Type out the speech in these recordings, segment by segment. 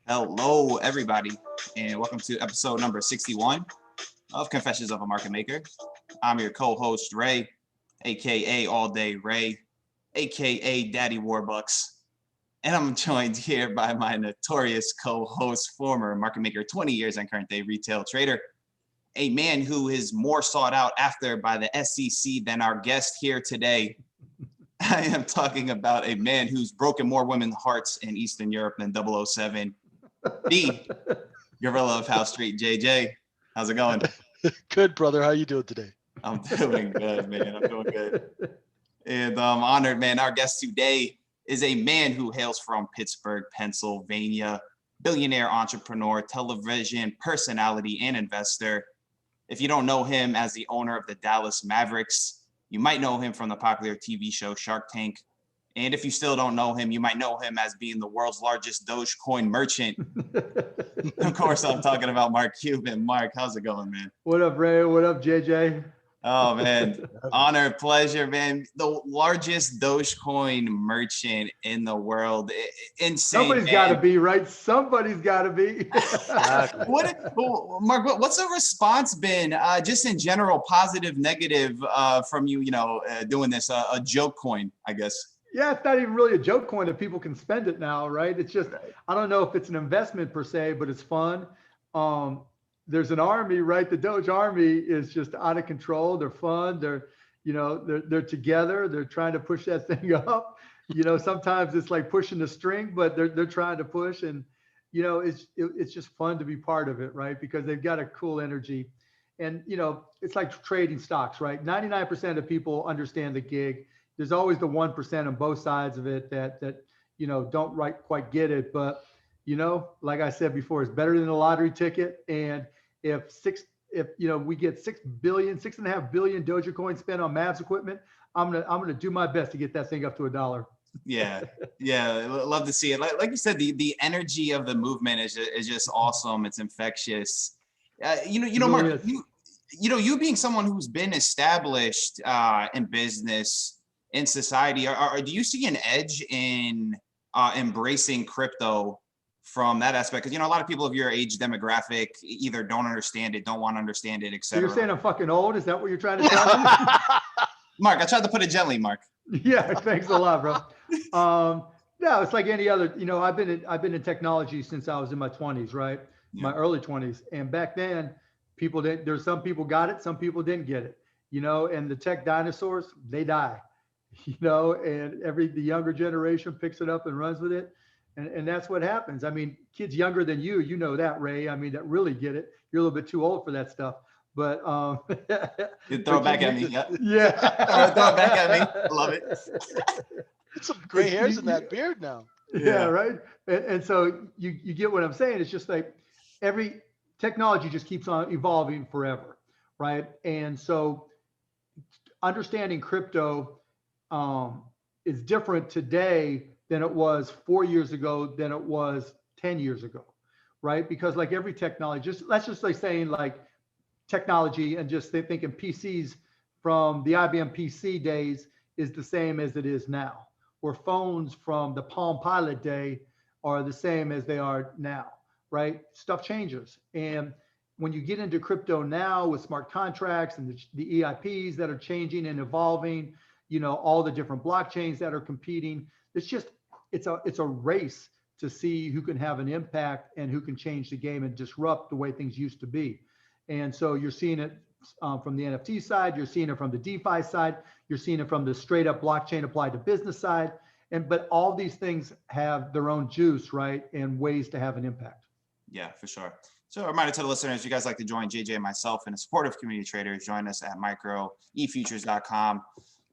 Hello, everybody, and welcome to episode number 61 of Confessions of a Market Maker. I'm your co-host, Ray, aka All Day Ray, aka Daddy Warbucks, and I'm joined here by my notorious co-host, former market maker, 20 years and current day retail trader, a man who is more sought out after by the SEC than our guest here today. I am talking about a man who's broken more women's hearts in Eastern Europe than 007. The Gorilla of House Street, JJ. How's it going? Good, brother. How you doing today? I'm doing good, man. I'm doing good. And I'm honored, man. Our guest today is a man who hails from Pittsburgh, Pennsylvania, billionaire entrepreneur, television personality, and investor. If you don't know him as the owner of the Dallas Mavericks, you might know him from the popular TV show Shark Tank. And if you still don't know him, you might know him as being the world's largest Dogecoin merchant. Of course, I'm talking about Mark Cuban. Mark, how's it going, man? What up, Ray? What up, JJ? Oh, man. Honor, pleasure, man. The largest Dogecoin merchant in the world. Insane. Somebody's got to be, right? Somebody's got to be. Mark, what's the response been, just in general, positive, negative, from you, doing this, a joke coin, I guess? Yeah, it's not even really a joke coin that people can spend it now, right? It's just, I don't know if it's an investment per se, but it's fun. There's an army, right? The Doge army is just out of control. They're fun. They're together. They're trying to push that thing up. Sometimes it's like pushing the string, but they're trying to push, and it's just fun to be part of it, right? Because they've got a cool energy, and it's like trading stocks, right? 99% of people understand the gig. There's always the 1% on both sides of it that don't quite get it. But, like I said before, it's better than a lottery ticket. And if we get 6.5 billion Dogecoin spent on Mavs equipment, I'm gonna do my best to get that thing up to $1. Yeah, love to see it. Like you said, the energy of the movement is just awesome. It's infectious. Mark, you being someone who's been established in business, in society, do you see an edge in embracing crypto from that aspect? Because a lot of people of your age demographic either don't understand it, don't want to understand it, etc. So you're saying I'm fucking old? Is that what you're trying to tell me? Mark, I tried to put it gently, Mark. Yeah, thanks a lot, bro. No, it's like any other. I've been in technology since I was in my 20s, right? Yeah. My early 20s, and back then, there's some people got it, some people didn't get it. And the tech dinosaurs, they die. And the younger generation picks it up and runs with it. And that's what happens. I mean, kids younger than you know that, Ray. I mean, that really get it. You're a little bit too old for that stuff. But you throw it back at me. Yeah. Throw it back at me. I love it. Some gray hairs in that beard now. Yeah, right. And so you get what I'm saying. It's just like every technology just keeps on evolving forever, right? And so understanding crypto is different today than it was 4 years ago, than it was 10 years ago, right? Because like every technology, let's just like saying like technology and just thinking PCs from the IBM PC days is the same as it is now, or phones from the Palm Pilot day are the same as they are now, right? Stuff changes. And when you get into crypto now with smart contracts and the EIPs that are changing and evolving, all the different blockchains that are competing, it's a race to see who can have an impact and who can change the game and disrupt the way things used to be. And so you're seeing it from the NFT side, you're seeing it from the DeFi side, you're seeing it from the straight up blockchain applied to business side. But all these things have their own juice, right? And ways to have an impact. Yeah, for sure. So a reminder to the listeners, if you guys like to join JJ and myself and a supportive community traders, join us at microefutures.com.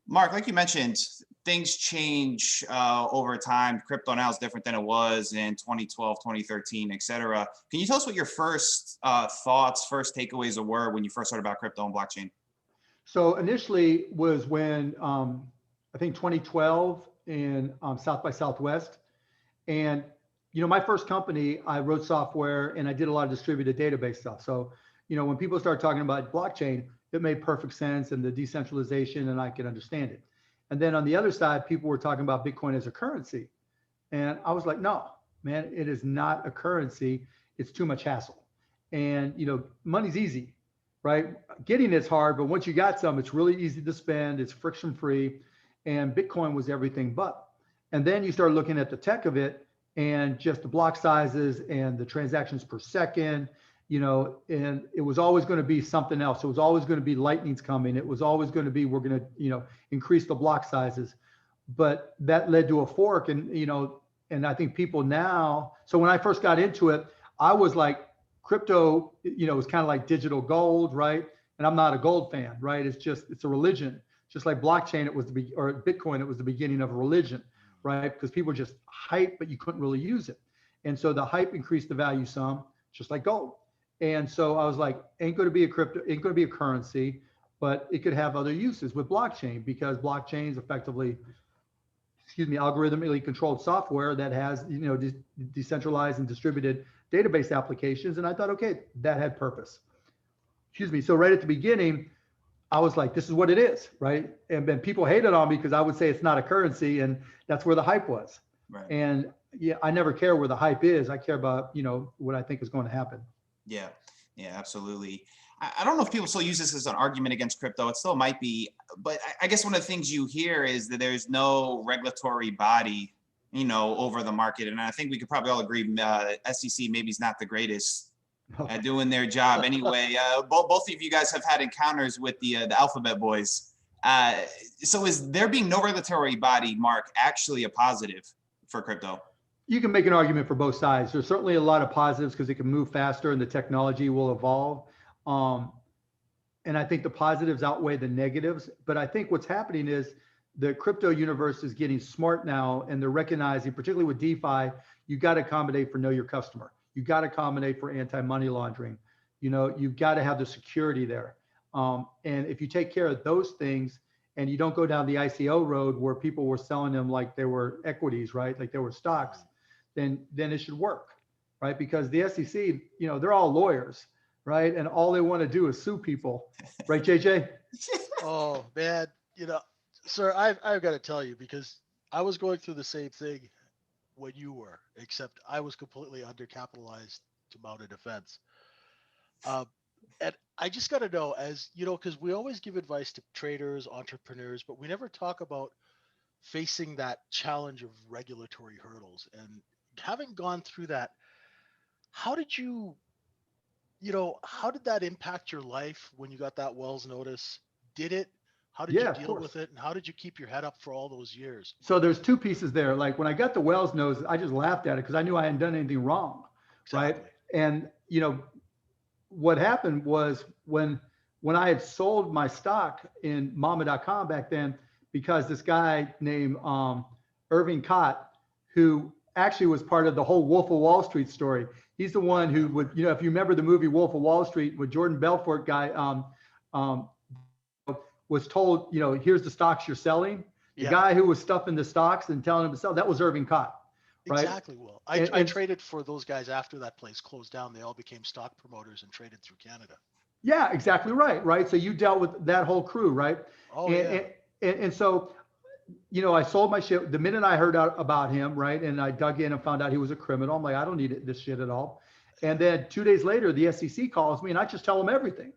Mark, like you mentioned, things change over time. Crypto now is different than it was in 2012, 2013, et cetera. Can you tell us what your first thoughts, first takeaways were when you first heard about crypto and blockchain? So initially was when I think 2012 in South by Southwest. And, my first company, I wrote software and I did a lot of distributed database stuff. So, when people start talking about blockchain, it made perfect sense and the decentralization, and I could understand it. And then on the other side, people were talking about Bitcoin as a currency. And I was like, no, man, it is not a currency. It's too much hassle. And, money's easy, right? Getting it's hard, but once you got some, it's really easy to spend. It's friction free. And Bitcoin was everything but. And then you start looking at the tech of it and just the block sizes and the transactions per second, and it was always going to be something else. It was always going to be lightning's coming. It was always going to be, we're going to, increase the block sizes. But that led to a fork. And I think people now, so when I first got into it, I was like, crypto, was kind of like digital gold, right? And I'm not a gold fan, right? It's a religion. Just like blockchain, or Bitcoin, it was the beginning of a religion, right? Because people were just hype, but you couldn't really use it. And so the hype increased the value some, just like gold. And so I was like, ain't going to be a currency, but it could have other uses with blockchain, because blockchain is effectively, algorithmically controlled software that has, decentralized and distributed database applications. And I thought, okay, that had purpose. So right at the beginning, I was like, this is what it is, right? And then people hated on me because I would say it's not a currency, and that's where the hype was. Right. And yeah, I never care where the hype is. I care about, what I think is going to happen. Yeah, absolutely. I don't know if people still use this as an argument against crypto. It still might be, but I guess one of the things you hear is that there's no regulatory body, over the market. And I think we could probably all agree, SEC maybe is not the greatest at doing their job anyway. Both of you guys have had encounters with the Alphabet boys. So is there being no regulatory body, Mark, actually a positive for crypto? You can make an argument for both sides. There's certainly a lot of positives because it can move faster and the technology will evolve. And I think the positives outweigh the negatives. But I think what's happening is the crypto universe is getting smart now, and they're recognizing, particularly with DeFi, you got to accommodate for know your customer. You got to accommodate for anti-money laundering. You've got to have the security there. And if you take care of those things and you don't go down the ICO road where people were selling them like they were equities, right? Like they were stocks, then it should work, right? Because the SEC, they're all lawyers, right? And all they want to do is sue people, right, JJ? Oh man, sir, I've got to tell you, because I was going through the same thing when you were, except I was completely undercapitalized to mount a defense. And I just got to know, as because we always give advice to traders, entrepreneurs, but we never talk about facing that challenge of regulatory hurdles. And having gone through that, how did that impact your life when you got that Wells notice? How did you deal with it? And how did you keep your head up for all those years? So there's two pieces there. Like when I got the Wells notice, I just laughed at it because I knew I hadn't done anything wrong. Exactly. Right. And, what happened was when I had sold my stock in mama.com back then, because this guy named Irving Kott, who actually was part of the whole Wolf of Wall Street story. He's the one who would, if you remember the movie Wolf of Wall Street with Jordan Belfort guy, was told, here's the stocks you're selling. The guy who was stuffing the stocks and telling him to sell, that was Irving Kott. Right? Exactly. Well, I traded for those guys after that place closed down. They all became stock promoters and traded through Canada. Yeah, exactly right. Right. So you dealt with that whole crew, right? Oh, and so, I sold my shit the minute I heard out about him, right? And I dug in and found out he was a criminal. I'm like, I don't need this shit at all. And then 2 days later, the SEC calls me and I just tell them everything,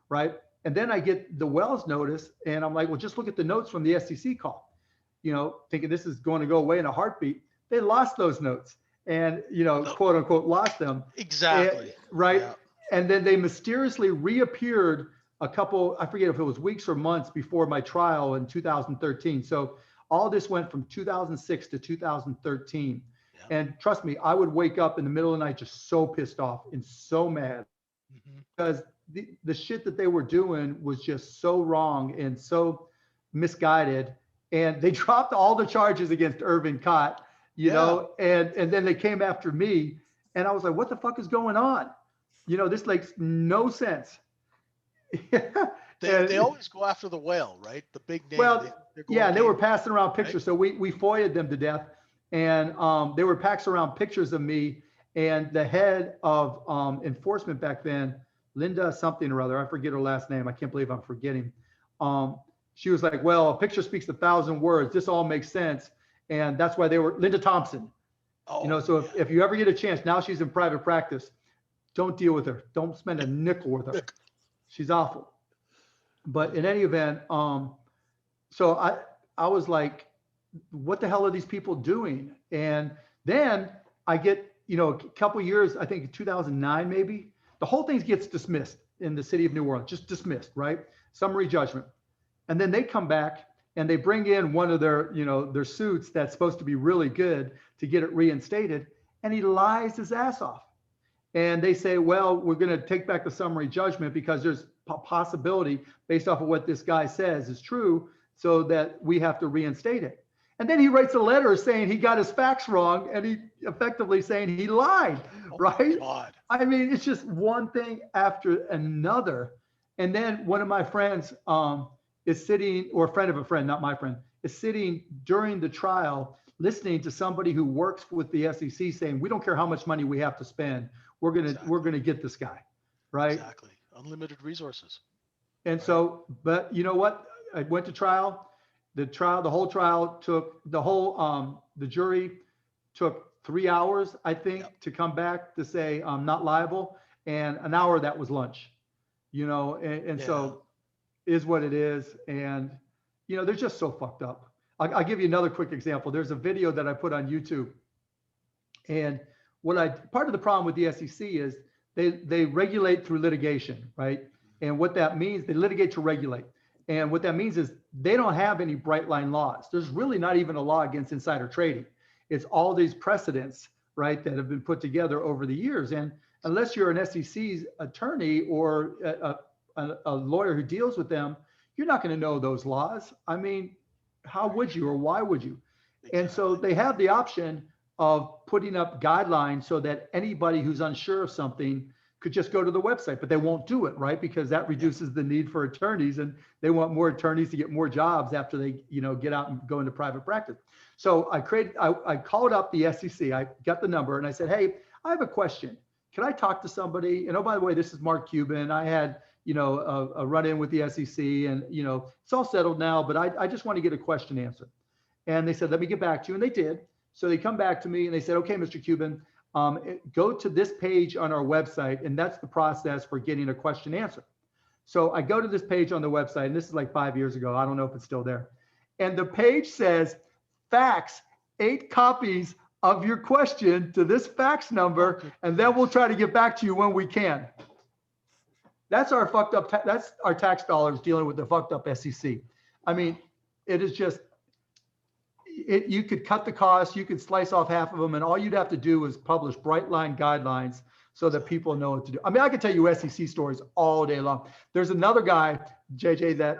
right? And then I get the Wells notice and I'm like, well, just look at the notes from the SEC call, thinking this is going to go away in a heartbeat. They lost those notes and, quote unquote, lost them. Exactly. Right. Yeah. And then they mysteriously reappeared a couple, I forget if it was weeks or months before my trial in 2013. So all this went from 2006 to 2013. Yeah. And trust me, I would wake up in the middle of the night just so pissed off and so mad because the shit that they were doing was just so wrong and so misguided. And they dropped all the charges against Irving Kott, and then they came after me. And I was like, what the fuck is going on? This makes no sense. They always go after the whale, right? The big name. Well, they were passing around pictures. Right? So we FOIA'd them to death. And they were passing around pictures of me and the head of enforcement back then, Linda something or other. I forget her last name. I can't believe I'm forgetting. She was like, well, a picture speaks 1,000 words. This all makes sense. And that's why Linda Thompson. Oh, So if you ever get a chance, now she's in private practice, don't deal with her. Don't spend a nickel with her. She's awful. But in any event, so I was like, what the hell are these people doing? And then I get, a couple years, I think 2009 maybe, the whole thing gets dismissed in the city of New Orleans, just dismissed, right? Summary judgment. And then they come back and they bring in one of their, their suits that's supposed to be really good to get it reinstated. And he lies his ass off. And they say, well, we're going to take back the summary judgment because there's a possibility based off of what this guy says is true, so that we have to reinstate it. And then he writes a letter saying he got his facts wrong, and he effectively saying he lied, right? God. I mean, it's just one thing after another. And then one of my friends is sitting, or a friend of a friend, not my friend, is sitting during the trial listening to somebody who works with the SEC saying, we don't care how much money we have to spend. We're gonna get this guy, right? Exactly. Unlimited resources. And so, but you know what? I went to trial. The whole trial took the jury took 3 hours, I think, to come back to say I'm not liable, and an hour that was lunch. So is what it is, and they're just so fucked up. I'll give you another quick example. There's a video that I put on YouTube, and part of the problem with the SEC is they regulate through litigation, right? And what that means, they litigate to regulate. And what that means is they don't have any bright line laws. There's really not even a law against insider trading. It's all these precedents, right, that have been put together over the years. And unless you're an SEC attorney or a lawyer who deals with them, you're not going to know those laws. I mean, how would you, or why would you? Exactly. And so they have the option of putting up guidelines so that anybody who's unsure of something could just go to the website, but they won't do it, right? Because that reduces the need for attorneys, and they want more attorneys to get more jobs after they, get out and go into private practice. So I called up the SEC. I got the number and I said, hey, I have a question. Can I talk to somebody? And oh, by the way, this is Mark Cuban. I had, a run-in with the SEC, and, it's all settled now, but I just want to get a question answered. And they said, let me get back to you. And they did. So they come back to me and they said, okay, Mr. Cuban, go to this page on our website, and that's the process for getting a question answered. So I go to this page on the website, and this is like 5 years ago. I don't know if it's still there. And the page says, fax 8 copies of your question to this fax number, and then we'll try to get back to you when we can. That's our fucked up, that's our tax dollars dealing with the fucked up SEC. I mean, it is just, you could cut the cost, you could slice off half of them, and all you'd have to do is publish bright line guidelines so that people know what to do. I mean, I could tell you SEC stories all day long. There's another guy, JJ, that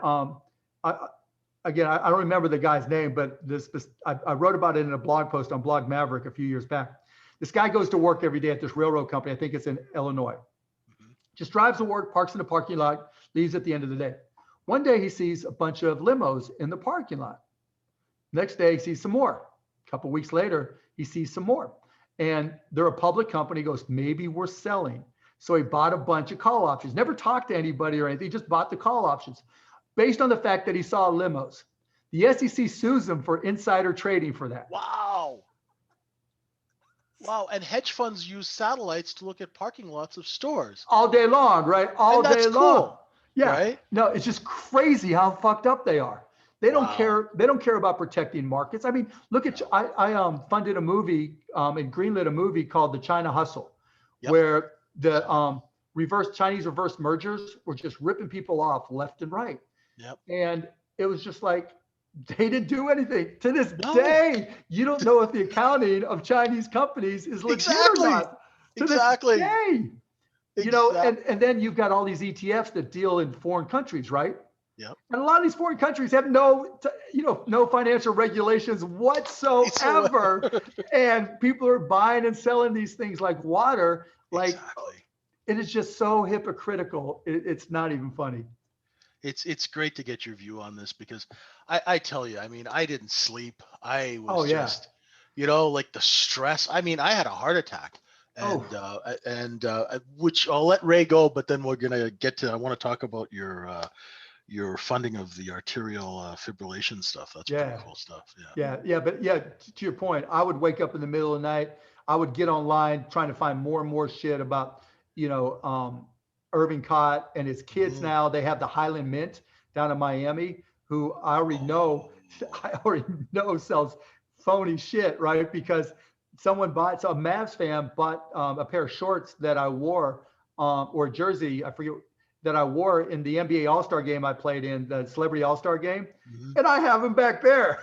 I don't remember the guy's name, but I wrote about it in a blog post on Blog Maverick a few years back. This guy goes to work every day at this railroad company. I think it's in Illinois. Just drives to work, parks in the parking lot, leaves at the end of the day. One day he sees a bunch of limos in the parking lot. Next day, he sees some more. A couple weeks later, he sees some more. And they're a public company. He goes, maybe we're selling. So he bought a bunch of call options. Never talked to anybody or anything. He just bought the call options based on the fact that he saw limos. The SEC sues him for insider trading for that. Wow. Wow. And hedge funds use satellites to look at parking lots of stores. All day long, right? All day long. Cool, yeah. Right? No, it's just crazy how fucked up they are. They don't care. They don't care about protecting markets. I mean, look at, I funded a movie and greenlit a movie called The China Hustle, where the Chinese reverse mergers were just ripping people off left and right. Yep. And it was just like, they didn't do anything. To this day, you don't know if the accounting of Chinese companies is legit or not. To this day. And then you've got all these ETFs that deal in foreign countries, right? Yep. And a lot of these foreign countries have no financial regulations whatsoever. And people are buying and selling these things like water. Like, it is just so hypocritical. It's not even funny. It's great to get your view on this, because I tell you, I mean, I didn't sleep. I was just, like the stress. I mean, I had a heart attack, and which I'll let Ray go, but then we're going to get to, I want to talk about your your funding of the arterial fibrillation stuff. That's pretty cool stuff. But to your point, I would wake up in the middle of the night. I would get online trying to find more and more shit about, Irving Cott and his kids. Now they have the Highland Mint down in Miami, who I already know sells phony shit, right? Because a Mavs fan bought a pair of shorts that I wore, or a jersey, I forget, that I wore in the NBA All-Star game I played in, the Celebrity All-Star game, and I have them back there.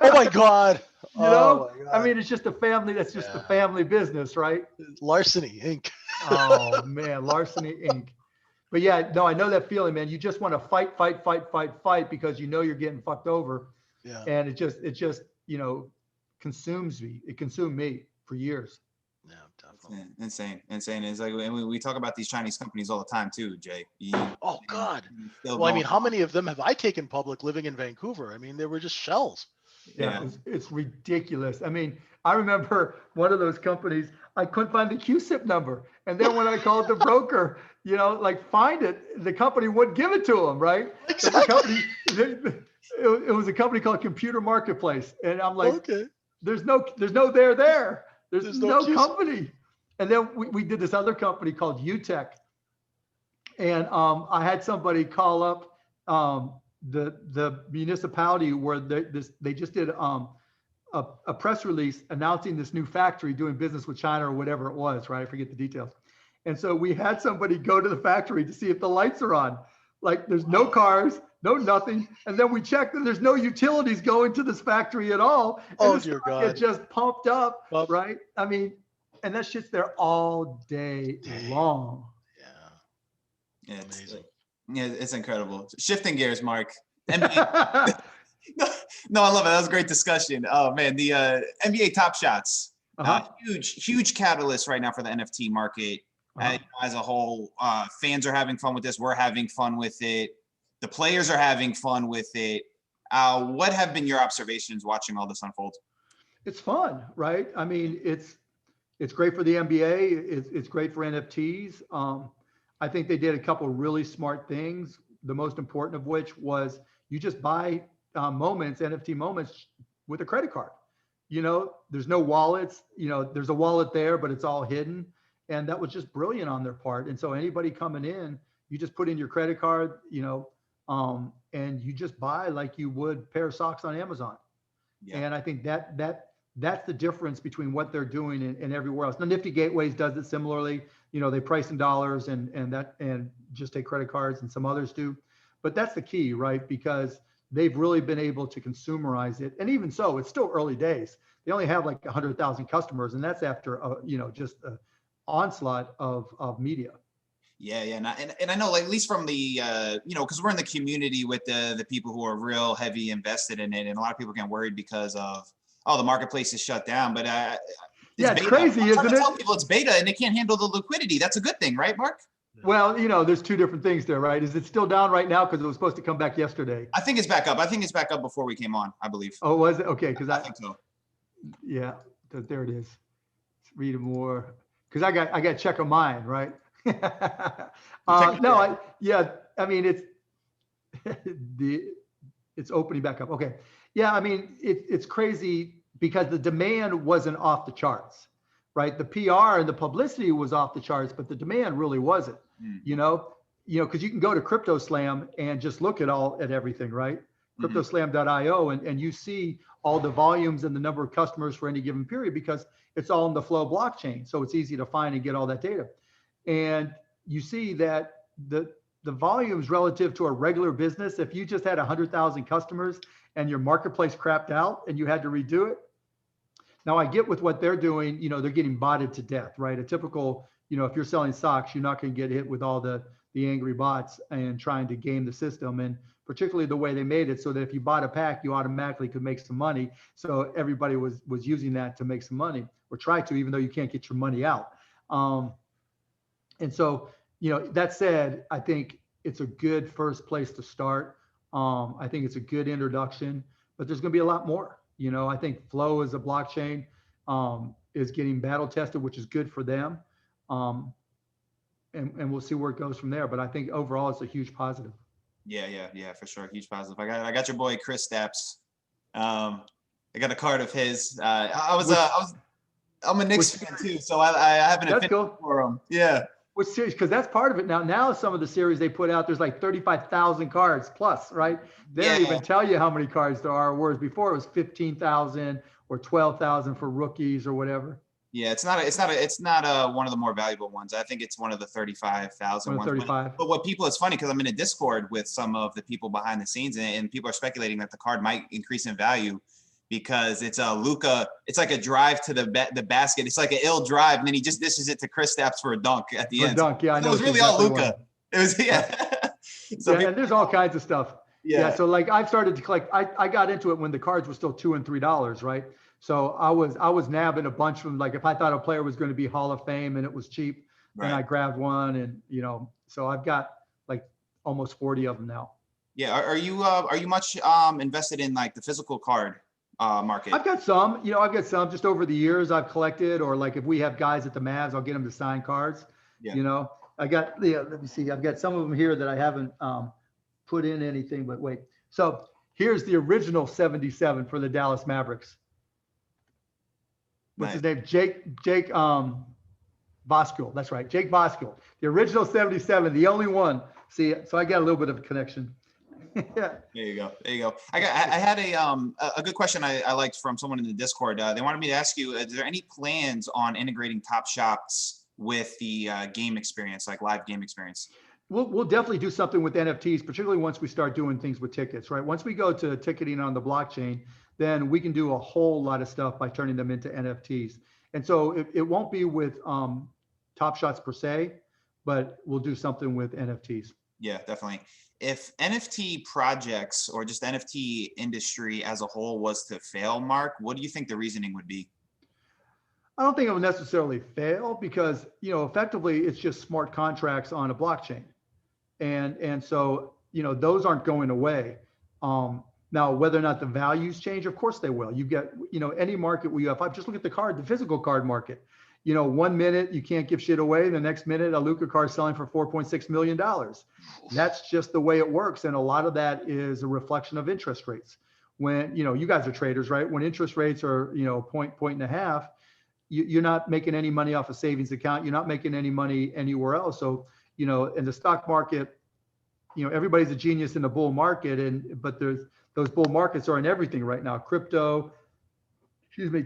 Oh my God. My God. I mean, it's just a family. That's just the family business, right? Larceny Inc. Oh man, Larceny Inc. But yeah, no, I know that feeling, man. You just want to fight because you're getting fucked over. Yeah. And it just, consumes me. It consumed me for years. Yeah, definitely. Insane. It's like, and we talk about these Chinese companies all the time too, Jay. Oh God. Well, I mean, how many of them have I taken public living in Vancouver? I mean, they were just shells. Yeah. It's ridiculous. I mean, I remember one of those companies, I couldn't find the QSIP number. And then when I called the broker, find it, the company wouldn't give it to them, right? Exactly. It was a company called Computer Marketplace. And I'm like, okay. There's no there. There's no QSIP. company. And then we did this other company called UTech. And I had somebody call up the municipality where they just did a press release announcing this new factory doing business with China or whatever it was, right? I forget the details. And so we had somebody go to the factory to see if the lights are on. Like there's no cars, no nothing. And then we checked and there's no utilities going to this factory at all. And dear God. It just pumped up, right? I mean, and that shit's there all day long. Yeah, amazing. It's incredible. Shifting gears, Mark. NBA. No, I love it. That was a great discussion. Oh man, the NBA Top Shots, huge catalyst right now for the NFT market as a whole. Fans are having fun with this. We're having fun with it. The players are having fun with it. What have been your observations watching all this unfold? It's fun, right? I mean, it's great for the NBA. It's great for NFTs. I think they did a couple of really smart things. The most important of which was you just buy NFT moments with a credit card. There's no wallets. There's a wallet there, but it's all hidden. And that was just brilliant on their part. And so anybody coming in, you just put in your credit card, and you just buy like you would a pair of socks on Amazon. Yeah. And I think that's the difference between what they're doing and everywhere else. The Nifty Gateways does it similarly. They price in dollars and just take credit cards, and some others do. But that's the key, right? Because they've really been able to consumerize it. And even so, it's still early days. They only have like 100,000 customers, and that's after just an onslaught of media. Yeah. And I know, like, at least from the, because we're in the community with the people who are real heavy invested in it. And a lot of people get worried because of, the marketplace is shut down. But it's crazy, isn't it? Tell people it's beta and they can't handle the liquidity. That's a good thing, right, Mark? Well, there's two different things there, right? Is it still down right now because it was supposed to come back yesterday? I think it's back up. I think it's back up before we came on, I believe. Oh, was it? Okay, because I think so. Yeah, there it is. Read it more. Because I got to check on mine, right? I mean, it's opening back up. Okay. Yeah, I mean, it's crazy because the demand wasn't off the charts, right? The PR and the publicity was off the charts, but the demand really wasn't. Because you can go to CryptoSlam and just look at everything, right? CryptoSlam.io, and you see all the volumes and the number of customers for any given period because it's all in the Flow blockchain. So it's easy to find and get all that data. And you see that the volumes relative to a regular business, if you just had 100,000 customers and your marketplace crapped out and you had to redo it. Now I get with what they're doing, they're getting botted to death, right? A typical, if you're selling socks, you're not going to get hit with all the angry bots and trying to game the system. And particularly the way they made it so that if you bought a pack, you automatically could make some money. So everybody was using that to make some money, or try to, even though you can't get your money out. And so, that said, I think it's a good first place to start. I think it's a good introduction, but there's going to be a lot more. I think Flow as a blockchain is getting battle tested, which is good for them. And we'll see where it goes from there. But I think overall, it's a huge positive. Yeah, for sure. Huge positive. I got your boy Chris Stapps. I got a card of his. I'm a Knicks fan too, so I have an That's affinity cool. for him. Yeah. Which series? Because that's part of it now. Now some of the series they put out, there's like 35,000 cards plus, right? They don't even tell you how many cards there are. Whereas before it was 15,000 or 12,000 for rookies or whatever. Yeah, it's not one of the more valuable ones. I think it's one of the 35,000 ones. 35. But what people, it's funny because I'm in a Discord with some of the people behind the scenes, and people are speculating that the card might increase in value because it's a Luka. It's like a drive to the basket. It's like an ill drive, and then he just dishes it to Chris Stapps for a dunk at the end. Dunk, yeah, I know. It was really exactly all Luka. It was So yeah, and there's all kinds of stuff. Yeah. So like I've started to collect. I got into it when the cards were still $2 and $3, right? So I was nabbing a bunch of them. Like if I thought a player was going to be Hall of Fame and it was cheap, then I grabbed one, and so I've got like almost 40 of them now. Yeah. Are you much invested in like the physical card market? I've got some. I've got some just over the years I've collected, or like if we have guys at the Mavs, I'll get them to sign cards. Yeah. I got let me see. I've got some of them here that I haven't put in anything, but wait. So here's the original 77 for the Dallas Mavericks. What's his name? Jake Voskul. That's right. Jake Voskul. The original 77, the only one. See, so I got a little bit of a connection. Yeah. There you go. I had a good question I liked from someone in the Discord. They wanted me to ask you, is there any plans on integrating Top Shots with the game experience, like live game experience? We'll definitely do something with NFTs, particularly once we start doing things with tickets, right? Once we go to ticketing on the blockchain, then we can do a whole lot of stuff by turning them into NFTs. And so it won't be with Top Shots per se, but we'll do something with NFTs. Yeah, definitely. If NFT projects or just NFT industry as a whole was to fail, Mark, what do you think the reasoning would be? I don't think it will necessarily fail because, effectively it's just smart contracts on a blockchain. And so, those aren't going away. Now, whether or not the values change, of course they will. You get, any market where you have, just look at the physical card market. 1 minute you can't give shit away. The next minute a Luka card selling for $4.6 million. That's just the way it works. And a lot of that is a reflection of interest rates. When, you guys are traders, right? When interest rates are, point and a half, you're not making any money off a savings account. You're not making any money anywhere else. So, in the stock market, everybody's a genius in the bull market, but those bull markets are in everything right now. Crypto,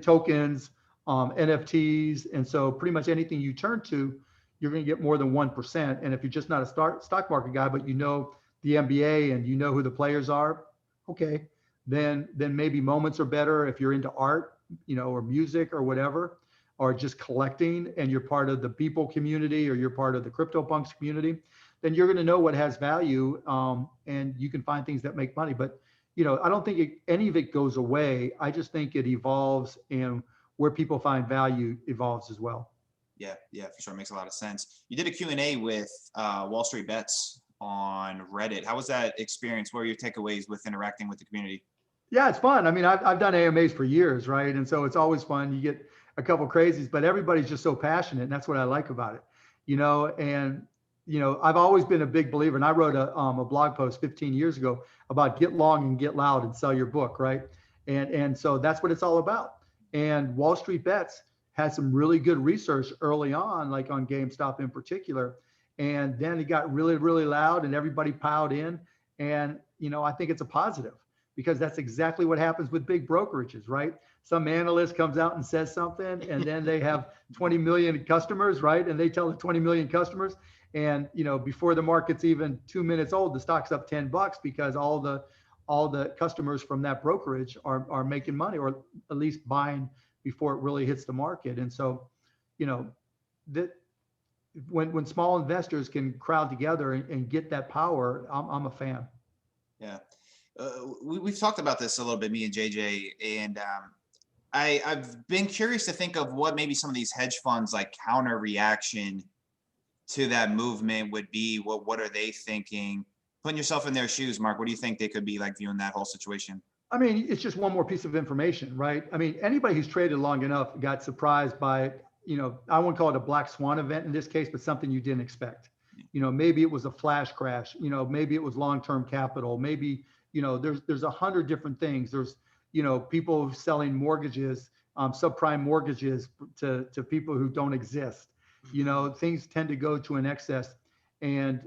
tokens, NFTs. And so pretty much anything you turn to, you're going to get more than 1%. And if you're just not a stock market guy, but the NBA and who the players are, okay, then maybe moments are better. If you're into art, or music or whatever, or just collecting and you're part of the people community or you're part of the CryptoPunks community, then you're going to know what has value, and you can find things that make money. But, I don't think any of it goes away. I just think it evolves, and where people find value evolves as well. Yeah, for sure. Makes a lot of sense. You did a Q&A with Wall Street Bets on Reddit. How was that experience? What were your takeaways with interacting with the community? Yeah, it's fun. I mean, I've done AMAs for years, right? And so it's always fun. You get a couple crazies, but everybody's just so passionate, and that's what I like about it. And I've always been a big believer, and I wrote a blog post 15 years ago about get long and get loud and sell your book, right? And so that's what it's all about. And Wall Street Bets had some really good research early on, like on GameStop in particular. And then it got really, really loud and everybody piled in. And, I think it's a positive because that's exactly what happens with big brokerages, right? Some analyst comes out and says something, and then they have 20 million customers, right? And they tell the 20 million customers, and, before the market's even 2 minutes old, the stock's up $10 because all the customers from that brokerage are making money, or at least buying before it really hits the market. And so, that when small investors can crowd together and get that power, I'm a fan. Yeah. We've talked about this a little bit, me and JJ, and I've been curious to think of what maybe some of these hedge funds like counter reaction to that movement would be. What are they thinking? Putting yourself in their shoes, Mark, what do you think they could be like viewing that whole situation? I mean, it's just one more piece of information, right? I mean, anybody who's traded long enough got surprised by, I wouldn't call it a black swan event in this case, but something you didn't expect. maybe it was a flash crash, maybe it was long-term capital, maybe, there's 100 different things. There's, people selling mortgages, subprime mortgages to people who don't exist. Things tend to go to an excess. And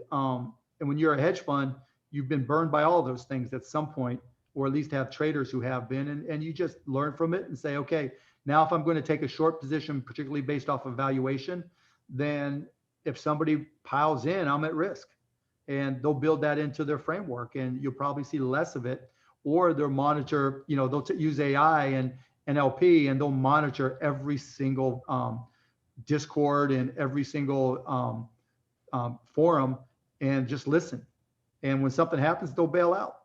when you're a hedge fund, you've been burned by all those things at some point, or at least have traders who have been, and you just learn from it and say, okay, now if I'm going to take a short position, particularly based off of valuation, then if somebody piles in, I'm at risk. And they'll build that into their framework, and you'll probably see less of it. Or they'll monitor, they'll use AI and NLP, and they'll monitor every single Discord and every single forum, and just listen. And when something happens, they'll bail out,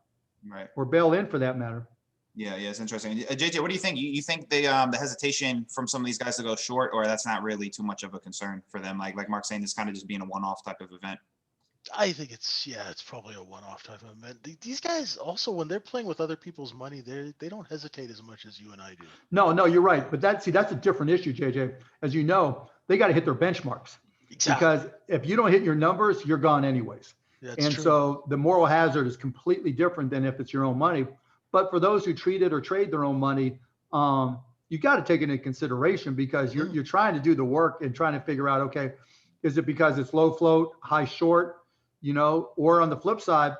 right, or bail in for that matter. Yeah, it's interesting. JJ, what do you think? You think the hesitation from some of these guys to go short, or that's not really too much of a concern for them? Like Mark's saying, it's kind of just being a one-off type of event. I think it's probably a one-off type of event. These guys also, when they're playing with other people's money, they don't hesitate as much as you and I do. No, you're right. But that's a different issue, JJ. As you know, they got to hit their benchmarks. Exactly. Because if you don't hit your numbers, you're gone anyways. That's true. So the moral hazard is completely different than if it's your own money. But for those who treat it or trade their own money, you got to take it into consideration, because you're trying to do the work and trying to figure out, okay, is it because it's low float, high short, or on the flip side,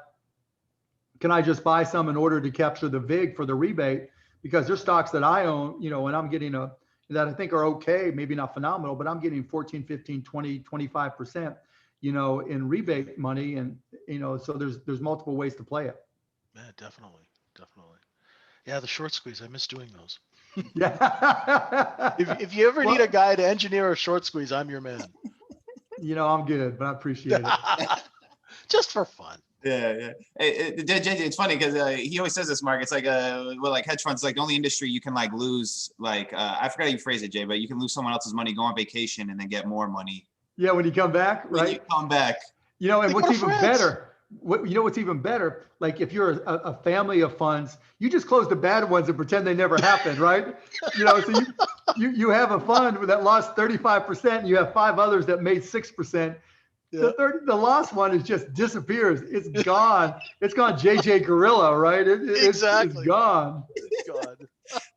can I just buy some in order to capture the VIG for the rebate? Because there's stocks that I own, and I'm getting that I think are okay, maybe not phenomenal, but I'm getting 14, 15, 20, 25%, in rebate money. And, so there's multiple ways to play it. Yeah, definitely. Yeah, the short squeeze, I miss doing those. Yeah. if you ever need a guy to engineer a short squeeze, I'm your man. I'm good, but I appreciate it. Just for fun. Yeah. Hey, JJ, it's funny because he always says this, Mark. It's like like hedge funds, like the only industry you can like lose, like I forgot how you phrase it, Jay, but you can lose someone else's money, go on vacation, and then get more money. Yeah, when you come back, right? When you come back. And what's even better? What's even better? Like if you're a family of funds, you just close the bad ones and pretend they never happened, right? So you have a fund that lost 35%, and you have 5 others that made 6%. Yeah. The last one is just disappears. It's gone. It's gone. JJ Gorilla, right? Exactly. It's gone.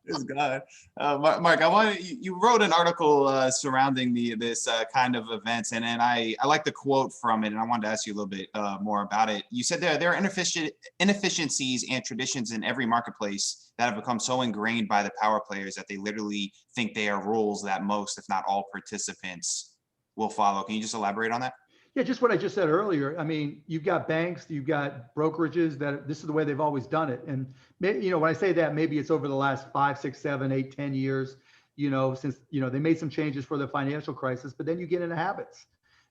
It's gone. Mark, you wrote an article surrounding this kind of events, and I like the quote from it, and I wanted to ask you a little bit more about it. You said there are inefficiencies and traditions in every marketplace that have become so ingrained by the power players that they literally think they are rules that most, if not all, participants will follow. Can you just elaborate on that? Yeah, just what I just said earlier. I mean, you've got banks, you've got brokerages that this is the way they've always done it. And when I say that, maybe it's over the last 5, 6, 7, 8, 10 years, since, they made some changes for the financial crisis, but then you get into habits,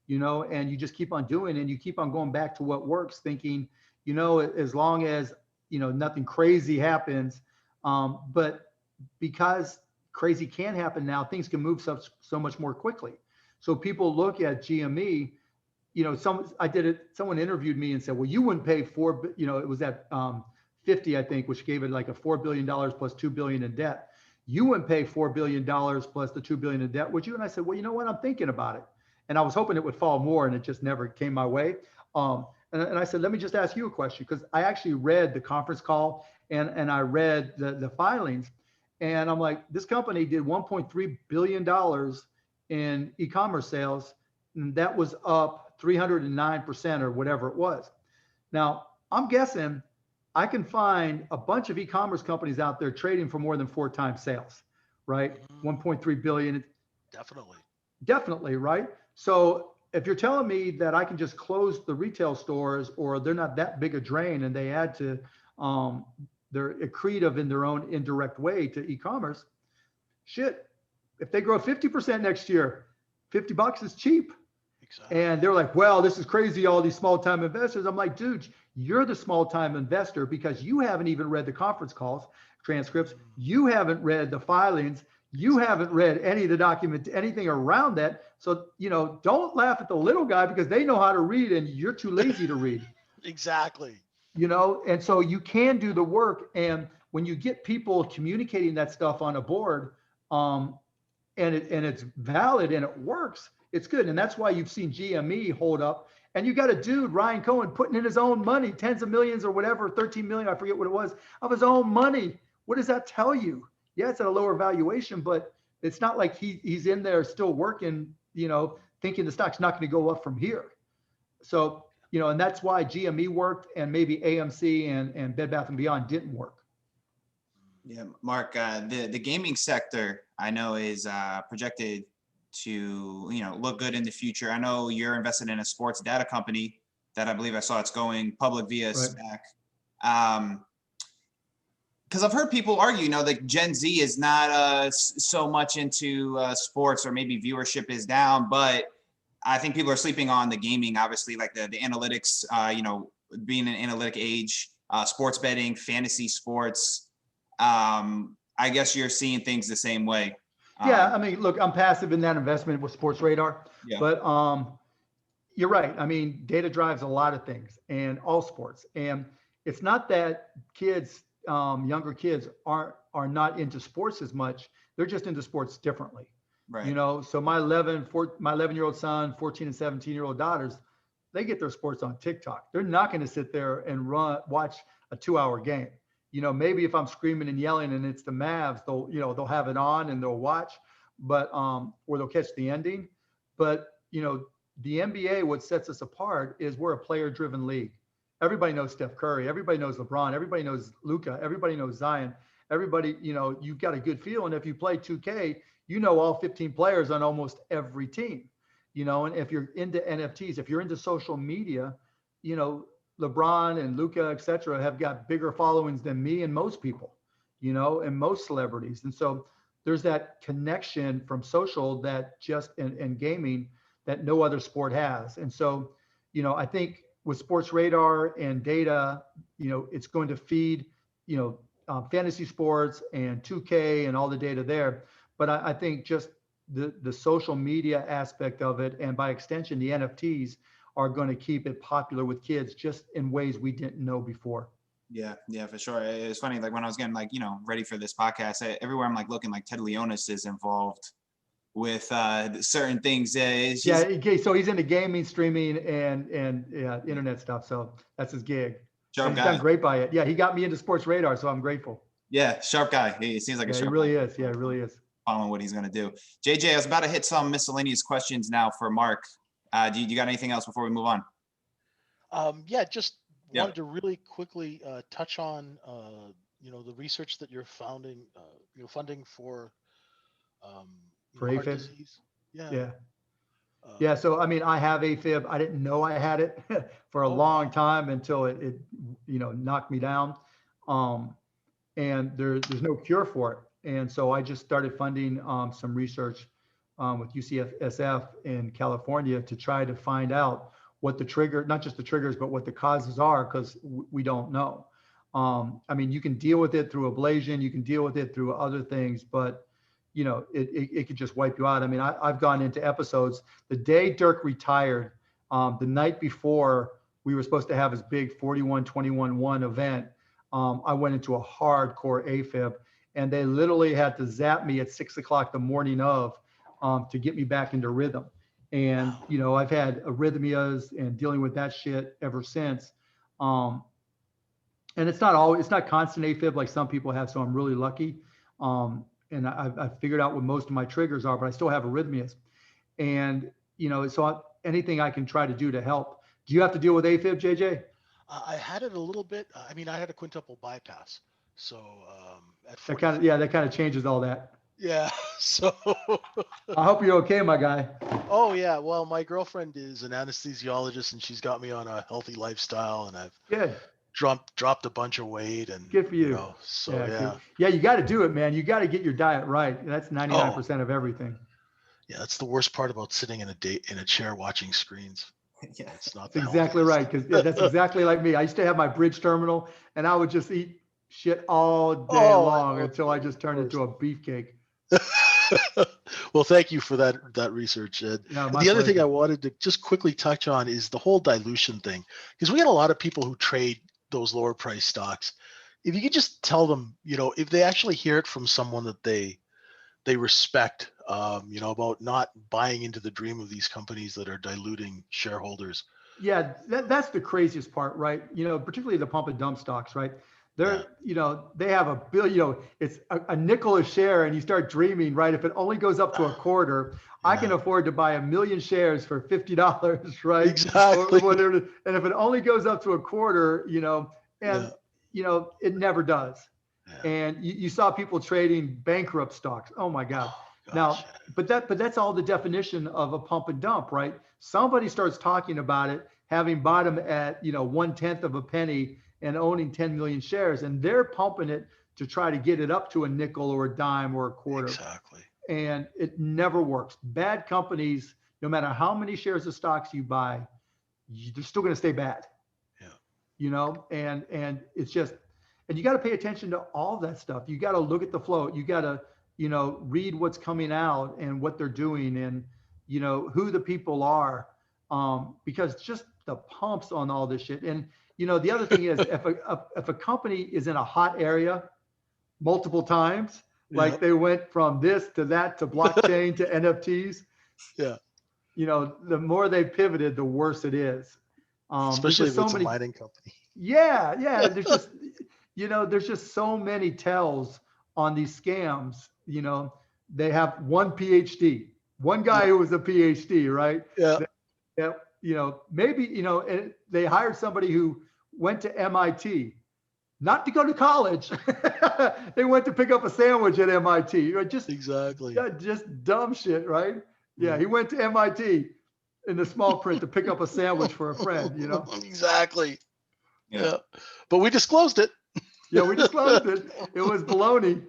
and you just keep on doing, and you keep on going back to what works, thinking, as long as, nothing crazy happens. But because crazy can happen now, things can move so much more quickly. So people look at GME. Someone interviewed me and said, well, you wouldn't pay it was at 50, I think, which gave it like a $4 billion plus $2 billion in debt. You wouldn't pay $4 billion plus the $2 billion in debt, would you? And I said, well, you know what? I'm thinking about it. And I was hoping it would fall more, and it just never came my way. And I said, let me just ask you a question, because I actually read the conference call and I read the filings, and I'm like, this company did $1.3 billion in e-commerce sales, and that was up 309% or whatever it was. Now, I'm guessing I can find a bunch of e-commerce companies out there trading for more than 4 times sales, right? 1.3 billion. Definitely, right? So if you're telling me that I can just close the retail stores, or they're not that big a drain, and they add to, they're accretive in their own indirect way to e-commerce, shit, if they grow 50% next year, $50 is cheap. Exactly. And they're like, well, this is crazy, all these small time investors. I'm like, dude, you're the small time investor, because you haven't even read the conference calls, transcripts. You haven't read the filings. You haven't read any of the documents, anything around that. So, don't laugh at the little guy, because they know how to read and you're too lazy to read. Exactly. And so you can do the work. And when you get people communicating that stuff on a board, and it's valid and it works, it's good. And that's why you've seen GME hold up, And you got a dude, Ryan Cohen, putting in his own money, tens of millions or whatever, 13 million, I forget what it was, of his own money. What does that tell you? Yeah, it's at a lower valuation, but it's not like he's in there still working, thinking the stock's not going to go up from here. So, and that's why GME worked and maybe AMC and Bed Bath & Beyond didn't work. Yeah, Mark, the gaming sector I know is projected to look good in the future. I know you're invested in a sports data company that I believe I saw it's going public via SPAC. Because I've heard people argue, that Gen Z is not so much into sports, or maybe viewership is down, but I think people are sleeping on the gaming, obviously, like the analytics, being an analytic age, sports betting, fantasy sports. I guess you're seeing things the same way. Yeah, I mean, look, I'm passive in that investment with Sports Radar, but you're right. I mean, data drives a lot of things and all sports. And it's not that kids, younger kids are not into sports as much. They're just into sports differently. Right. So my 11-year-old son, 14 and 17-year-old daughters, they get their sports on TikTok. They're not going to sit there and watch a 2-hour game. Maybe if I'm screaming and yelling and it's the Mavs, they'll have it on and they'll watch, but or they'll catch the ending. But the NBA, what sets us apart is we're a player-driven league. Everybody knows Steph Curry. Everybody knows LeBron. Everybody knows Luka. Everybody knows Zion. Everybody, you've got a good feel. And if you play 2K, all 15 players on almost every team. And if you're into NFTs, if you're into social media, LeBron and Luka, et cetera, have got bigger followings than me and most people, and most celebrities. And so there's that connection from social that just in gaming that no other sport has. And so, I think with Sports Radar and data, it's going to feed, fantasy sports and 2K and all the data there. But I think just the social media aspect of it, and by extension, the NFTs, are going to keep it popular with kids just in ways we didn't know before. Yeah, for sure. It's funny, like when I was getting ready for this podcast, everywhere I'm looking, Ted Leonis is involved with certain things. So he's into gaming, streaming, and internet stuff. So that's his gig. Sharp he's guy. Done great by it. Yeah, he got me into Sports Radar, so I'm grateful. Yeah, sharp guy. He seems like a sharp guy. He really guy. is. Yeah, he really is. Following what he's going to do. JJ, I was about to hit some miscellaneous questions now for Mark. Do you got anything else before we move on? Just wanted to really quickly touch on the research that you're funding for heart Afib? disease. Yeah. So I mean, I have Afib. I didn't know I had it for a long time until it knocked me down. And there's no cure for it. And so I just started funding some research with UCSF in California to try to find out what the trigger, not just the triggers, but what the causes are, because we don't know. I mean, you can deal with it through ablation, you can deal with it through other things, but it could just wipe you out. I mean, I've gone into episodes. The day Dirk retired, the night before we were supposed to have his big 41-21-1 event, I went into a hardcore AFib, and they literally had to zap me at 6 o'clock the morning of to get me back into rhythm. And, I've had arrhythmias and dealing with that shit ever since. And it's not constant AFib like some people have. So I'm really lucky. And I've figured out what most of my triggers are, but I still have arrhythmias. And, anything I can try to do to help. Do you have to deal with AFib, JJ? I had it a little bit. I mean, I had a quintuple bypass. So at 40, that kind of changes all that. Yeah. So I hope you're okay, my guy. Oh yeah. Well, my girlfriend is an anesthesiologist, and she's got me on a healthy lifestyle, and I've dropped a bunch of weight, and good for you. You got to do it, man. You got to get your diet right. That's 99% of everything. Yeah, that's the worst part about sitting in a chair watching screens. Yeah, it's not. That's exactly right, because that's exactly like me. I used to have my bridge terminal, and I would just eat shit all day long until I just turned into a beefcake. Well, thank you for that research, Ed. No, the other thing I wanted to just quickly touch on is the whole dilution thing, because we got a lot of people who trade those lower price stocks. If you could just tell them, if they actually hear it from someone that they respect, about not buying into the dream of these companies that are diluting shareholders. Yeah, that's the craziest part, right? Particularly the pump and dump stocks, right? Yeah. They have a bill, it's a nickel a share, and you start dreaming, right? If it only goes up to a quarter, I can Yeah. afford to buy 1,000,000 shares for $50, right? Or Exactly. whatever. And if it only goes up to a quarter, Yeah. and it never does. Yeah. And you saw people trading bankrupt stocks. Oh my God. Oh, gosh. Now, but that's all the definition of a pump and dump, right? Somebody starts talking about it, having bought them at 1/10 of a penny and owning 10 million shares, and they're pumping it to try to get it up to a nickel or a dime or a quarter. Exactly. And it never works. Bad companies, no matter how many shares of stocks you buy, they're still going to stay bad. Yeah. And it's just, and you got to pay attention to all that stuff. You got to look at the float. You got to, read what's coming out and what they're doing, and who the people are, because just the pumps on all this shit. And the other thing is, if a company is in a hot area multiple times, like they went from this to that to blockchain to NFTs, Yeah. the more they pivoted, the worse it is. Especially if it's a mining company. Yeah. There's just so many tells on these scams. They have one PhD, one guy who was a PhD, right? Yeah. Maybe, and they hired somebody who went to MIT, not to go to college. They went to pick up a sandwich at MIT. Just Exactly. just dumb shit, right? Yeah, he went to MIT in the small print to pick up a sandwich for a friend, Exactly. Yeah. But we disclosed it. Yeah, we disclosed it. It was baloney.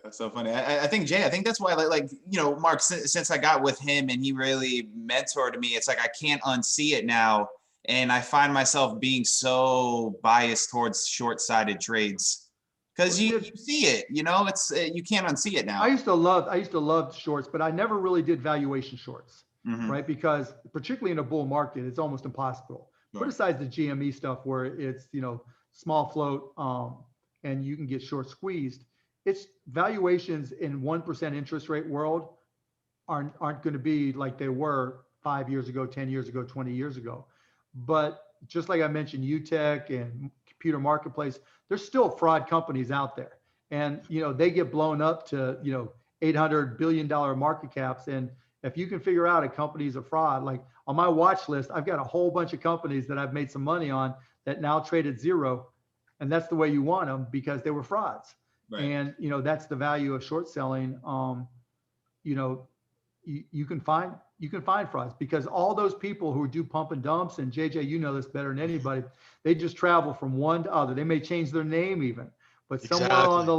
That's so funny. I think Jay, I think that's why, Mark, since I got with him and he really mentored me, it's like I can't unsee it now, and I find myself being so biased towards short-sided trades because you see it. It's you can't unsee it now. I used to love shorts, but I never really did valuation shorts, Mhm. right? Because particularly in a bull market, it's almost impossible. Sure. Put aside the GME stuff where it's small float, and you can get short squeezed. It's valuations in 1% interest rate world aren't going to be like they were 5 years ago, 10 years ago, 20 years ago. But just like I mentioned, UTech and Computer Marketplace, there's still fraud companies out there, and they get blown up to $800 billion market caps. And if you can figure out a company's a fraud, like on my watch list, I've got a whole bunch of companies that I've made some money on that now trade at zero, and that's the way you want them because they were frauds. Right. And that's the value of short selling. You can find frauds because all those people who do pump and dumps, and JJ, you know this better than anybody, they just travel from one to other. They may change their name even, but somewhere along the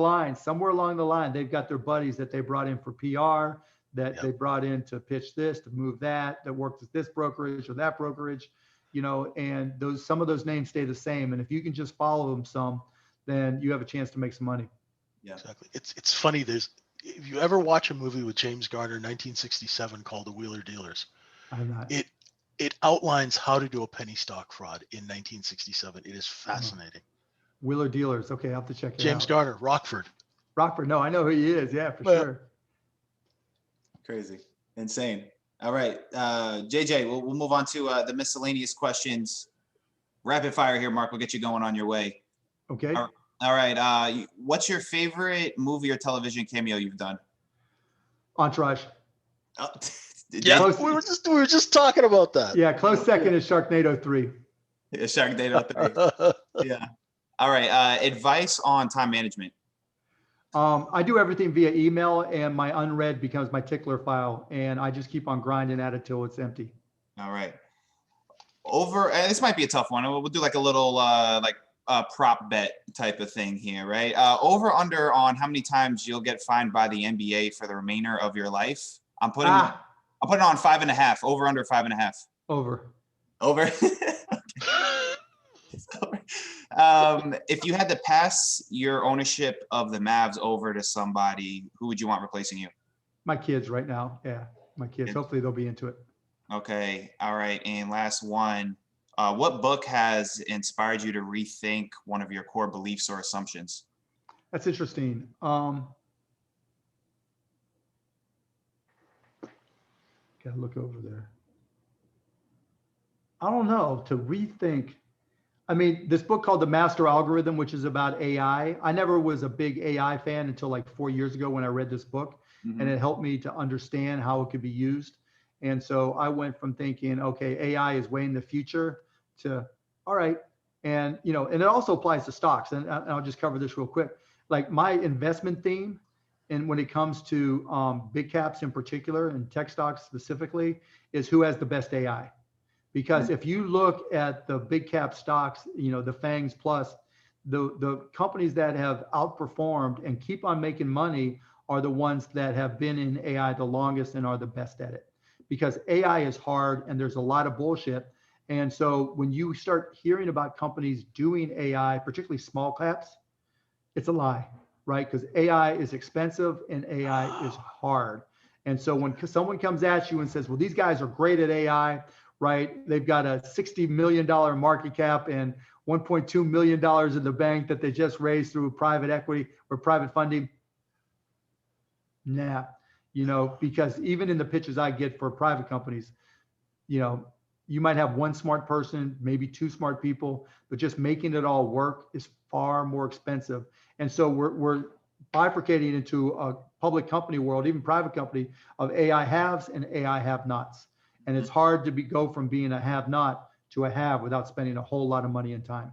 line, they've got their buddies that they brought in for PR, that they brought in to pitch this, to move that worked at this brokerage or that brokerage, and some of those names stay the same. And if you can just follow them some, then you have a chance to make some money. Yeah. Exactly. It's funny. If you ever watch a movie with James Garner, 1967, called The Wheeler Dealers, I'm not. It outlines how to do a penny stock fraud in 1967. It is fascinating. Wheeler Dealers. Okay, I'll have to check it out. James Garner, Rockford. No, I know who he is. Yeah, for sure. Crazy. Insane. All right. JJ, we'll move on to the miscellaneous questions. Rapid fire here, Mark. We'll get you going on your way. Okay. All right. What's your favorite movie or television cameo you've done? Entourage. Oh, Yeah, we were just talking about that. Yeah, close second is Sharknado 3. Yeah, Sharknado 3. Yeah. All right. Advice on time management. I do everything via email, and my unread becomes my tickler file, and I just keep on grinding at it till it's empty. All right. This might be a tough one. We'll do like a little prop bet type of thing here, right? Over under on how many times you'll get fined by the NBA for the remainder of your life. I'm putting on 5.5. Over under 5.5. Over. If you had to pass your ownership of the Mavs over to somebody, who would you want replacing you? My kids right now. Yeah, my kids. Hopefully they'll be into it. Okay. All right. And last one. What book has inspired you to rethink one of your core beliefs or assumptions? That's interesting. Gotta look over there. I don't know, to rethink. I mean, this book called The Master Algorithm, which is about AI. I never was a big AI fan until like 4 years ago when I read this book, and Mhm. it helped me to understand how it could be used. And so I went from thinking, okay, AI is way in the future to, all right. And, and it also applies to stocks. And I'll just cover this real quick. Like my investment theme, and when it comes to big caps in particular and tech stocks specifically, is who has the best AI. Because if you look at the big cap stocks, the FANGs plus, the companies that have outperformed and keep on making money are the ones that have been in AI the longest and are the best at it. Because AI is hard and there's a lot of bullshit. And so when you start hearing about companies doing AI, particularly small caps, it's a lie, right? Because AI is expensive and AI is hard. And so when someone comes at you and says, well, these guys are great at AI, right? They've got a $60 million market cap and $1.2 million in the bank that they just raised through private equity or private funding. Nah, because even in the pitches I get for private companies, you might have one smart person, maybe two smart people, but just making it all work is far more expensive. And so we're bifurcating into a public company world, even private company, of AI haves and AI have nots. And it's hard to go from being a have not to a have without spending a whole lot of money and time.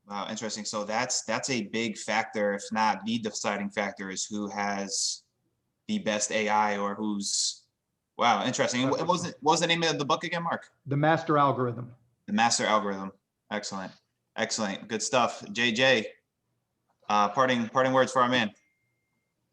Wow, interesting. So that's a big factor, if not the deciding factor, is who has the best AI or who's. Wow, interesting. What was the name of the book again, Mark? The Master Algorithm. The Master Algorithm. Excellent. Excellent. Good stuff. JJ, parting words for our man.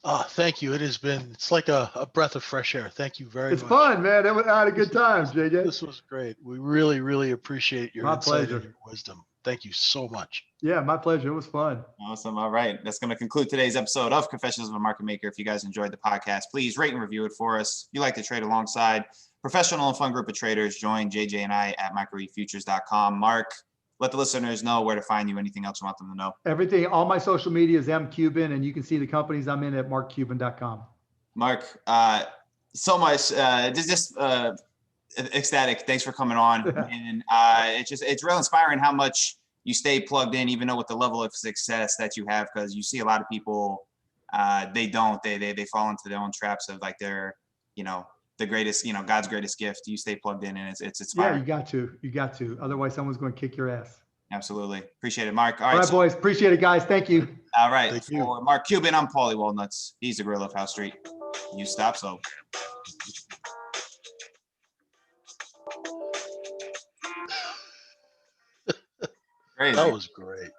Oh, thank you. It's like a breath of fresh air. Thank you very much. It's fun, man. I had a good time, JJ. This was great. We really, really appreciate your insight pleasure. and your wisdom. Thank you so much. Yeah, my pleasure. It was fun. Awesome. All right. That's going to conclude today's episode of Confessions of a Market Maker. If you guys enjoyed the podcast, please rate and review it for us. If you like to trade alongside professional and fun group of traders, join JJ and I at microefutures.com. Mark, let the listeners know where to find you. Anything else you want them to know? Everything. All my social media is mcuban, and you can see the companies I'm in at markcuban.com. Mark, so much. Just ecstatic. Thanks for coming on. And it's real inspiring how much you stay plugged in, even though with the level of success that you have, because you see a lot of people, they fall into their own traps of like they're, the greatest, God's greatest gift. You stay plugged in, and it's inspiring. Yeah, you got to. Otherwise, someone's going to kick your ass. Absolutely. Appreciate it, Mark. All right, boys. Appreciate it, guys. Thank you. All right. Thank For you. Mark Cuban, I'm Paulie Walnuts. He's the gorilla of House Street. You stop, so. Crazy. That was great.